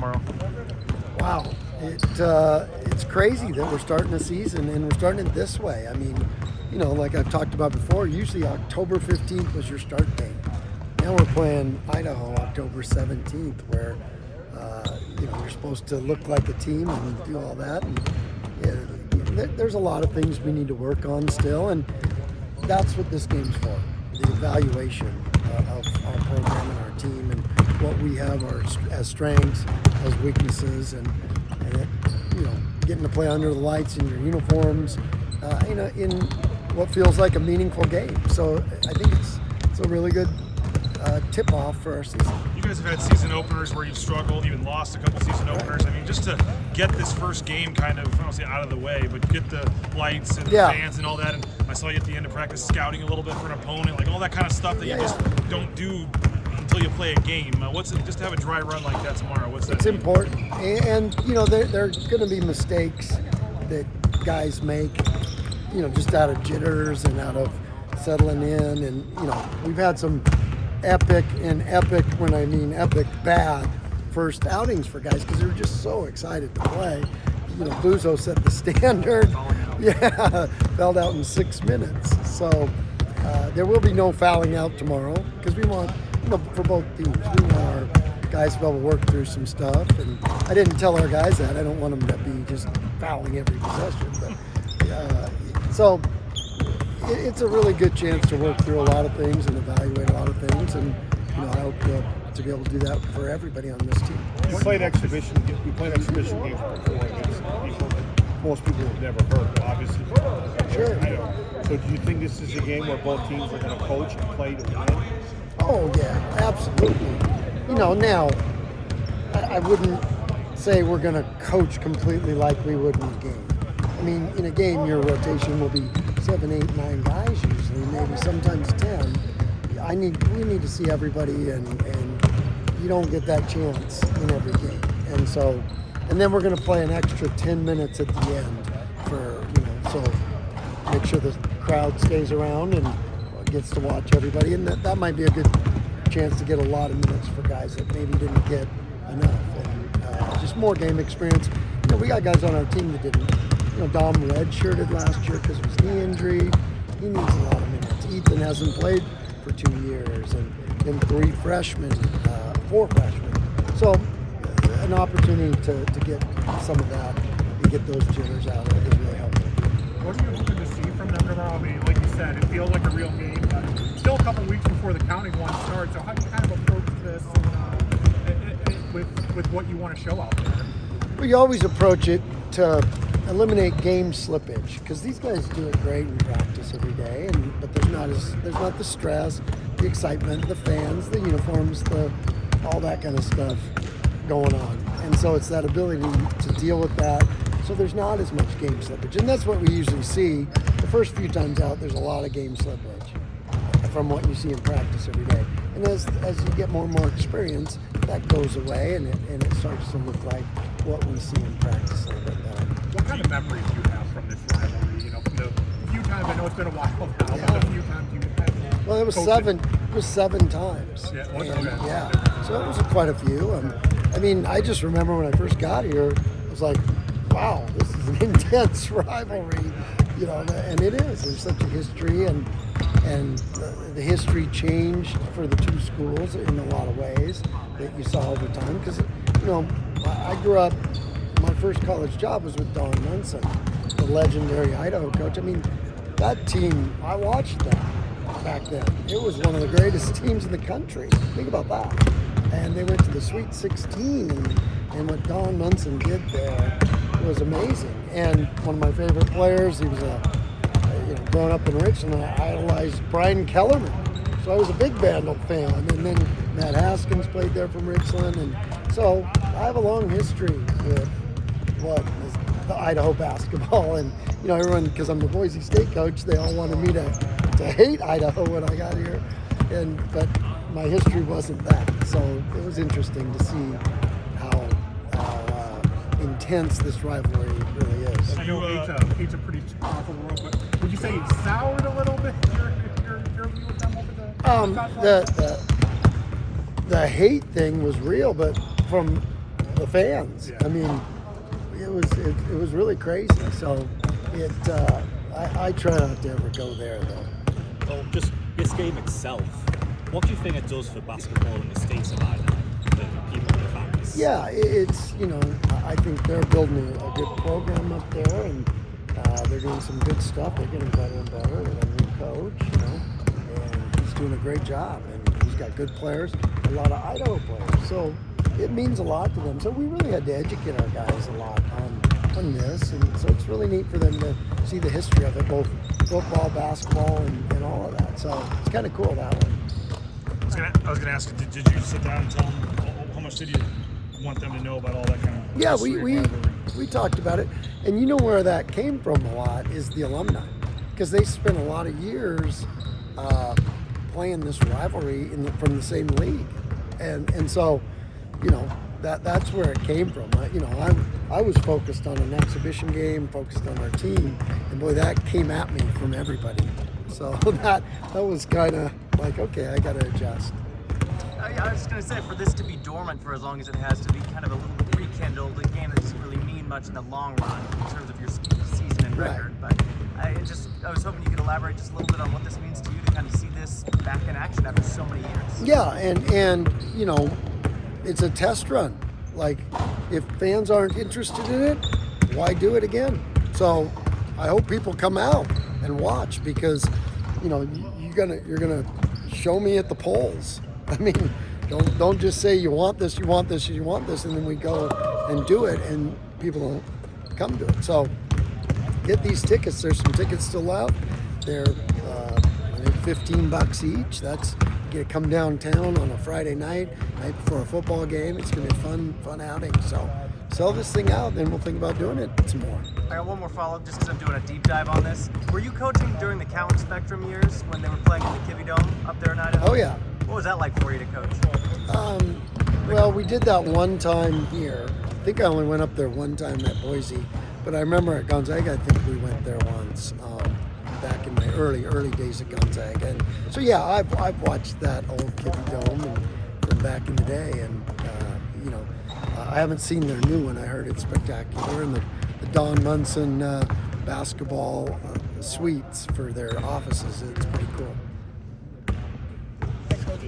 tomorrow? Wow, it's crazy that we're starting a season and we're starting it this way. I mean, like I've talked about before, usually October 15th was your start date. Now we're playing Idaho October 17th, where you're supposed to look like a team and do all that. And there's a lot of things we need to work on still, and that's what this game's for: the evaluation of our program and our team and what we have as strengths, as weaknesses, and getting to play under the lights in your uniforms, in what feels like a meaningful game. So I think it's a really good tip-off for our season. You guys have had season openers where you've struggled, even lost a couple season openers. I mean, just to get this first game kind of, I don't want to say out of the way, but get the lights and the fans and all that. And I saw you at the end of practice scouting a little bit for an opponent, like all that kind of stuff that you just don't do until you play a game. What's it, just to have a dry run like that tomorrow? What's that? It's important, and there are going to be mistakes that guys make, just out of jitters and out of settling in, and we've had some epic, when I mean epic, bad first outings for guys because they were just so excited to play. Buzo set the standard. Fouled out in 6 minutes. So there will be no fouling out tomorrow because we want, for both teams, we want our guys to be able to work through some stuff. And I didn't tell our guys that. I don't want them to be just fouling every possession. But so it's a really good chance to work through a lot of things and evaluate a lot of things, and I hope to be able to do that for everybody on this team. You played exhibition games before against people that most people have never heard of, obviously. Sure. So do you think this is a game where both teams are going to coach and play to win? Oh yeah, absolutely. Now I wouldn't say we're going to coach completely like we would in a game. I mean, in a game, your rotation will be 7, 8, 9 guys usually, maybe sometimes 10. We need to see everybody, and you don't get that chance in every game. And then we're going to play an extra 10 minutes at the end so make sure the crowd stays around and gets to watch everybody. And that might be a good chance to get a lot of minutes for guys that maybe didn't get enough. And just more game experience. We got guys on our team that didn't. Dom redshirted last year because of his knee injury. He needs a lot of minutes. Ethan hasn't played for 2 years, and 3 freshmen, 4 freshmen. So an opportunity to get some of that and get those jitters out is really helpful. What are you hoping to see from them tomorrow? I mean, like you said, it feels like a real game. Still a couple weeks before the counting one starts. So how do you kind of approach this with what you want to show out there? We always approach it to eliminate game slippage because these guys do it great in practice every day, but there's not the stress, the excitement, the fans, the uniforms, all that kind of stuff going on, and so it's that ability to deal with that. So there's not as much game slippage, and that's what we usually see. The first few times out, there's a lot of game slippage from what you see in practice every day, and as you get more and more experience, that goes away, and it starts to look like what we see in practice a little bit better. What kind of memories do you have from this rivalry? The few times, I know it's been a while now, but the few times you have. Well, it was seven times. So it was quite a few. I mean, I just remember when I first got here, it was like, wow, this is an intense rivalry, and it is. There's such a history, and the history changed for the two schools in a lot of ways that you saw over time. Because, I grew up, my first college job was with Don Munson, the legendary Idaho coach. I mean, that team, I watched that back then. It was one of the greatest teams in the country. Think about that. And they went to the Sweet 16, and what Don Munson did there was amazing. And one of my favorite players, he was growing up in Richland, I idolized Brian Kellerman. So I was a big Vandal fan. And then Matt Haskins played there from Richland. And so I have a long history with what is the Idaho basketball. And, everyone, because I'm the Boise State coach, they all wanted me to hate Idaho when I got here. But my history wasn't that. So it was interesting to see how intense this rivalry really is. I know eight's a pretty powerful world, but would you say it soured a little bit your view of them over the the hate thing was real, but from the fans. Yeah. I mean, it was really crazy. So I try not to ever go there though. Well, just this game itself, what do you think it does for basketball in the states of Idaho, for people and the fans? Yeah, it's, I think they're building a good program up there, and they're doing some good stuff. They're getting better and better. They got a new coach, and he's doing a great job. And he's got good players, a lot of Idaho players. So it means a lot to them. So we really had to educate our guys a lot on this, and so it's really neat for them to see the history of it, both football, basketball, and all of that. So it's kind of cool that way. I was gonna ask, did you sit down and tell them how much did you want them to know about all that kind of? Yeah, history and rivalry? we talked about it, and where that came from a lot is the alumni, because they spent a lot of years playing this rivalry from the same league, and so that's where it came from. I was focused on an exhibition game, focused on our team, and boy, that came at me from everybody. So that was kind of like, okay, I got to adjust. I was going to say, for this to be dormant for as long as it has, to be kind of a little bit rekindled, a game that doesn't really mean much in the long run in terms of your season and record. Right. But I was hoping you could elaborate just a little bit on what this means to you to kind of see this back in action after so many years. Yeah, and it's a test run. Like, if fans aren't interested in it, why do it again? So I hope people come out and watch, because you're gonna show me at the polls. I mean, don't just say you want this, and then we go and do it, and people don't come to it. So get these tickets. There's some tickets still out. They're I think $15 each. That's you come downtown on a Friday night before a football game. It's gonna be a fun outing. So sell this thing out, then we'll think about doing it some more. I got one more follow-up just because I'm doing a deep dive on this. Were you coaching during the County Spectrum years when they were playing in the Kivy Dome up there in Idaho? Oh yeah. What was that like for you to coach? Well, we did that one time here. I think I only went up there one time at Boise, but I remember at Gonzaga, I think we went there once back in my early days at Gonzaga. And so yeah, I've watched that old Kivy Dome from back in the day, and I haven't seen their new one. I heard it's spectacular, and the Don Munson basketball suites for their offices. It's pretty cool. Thanks, Coach.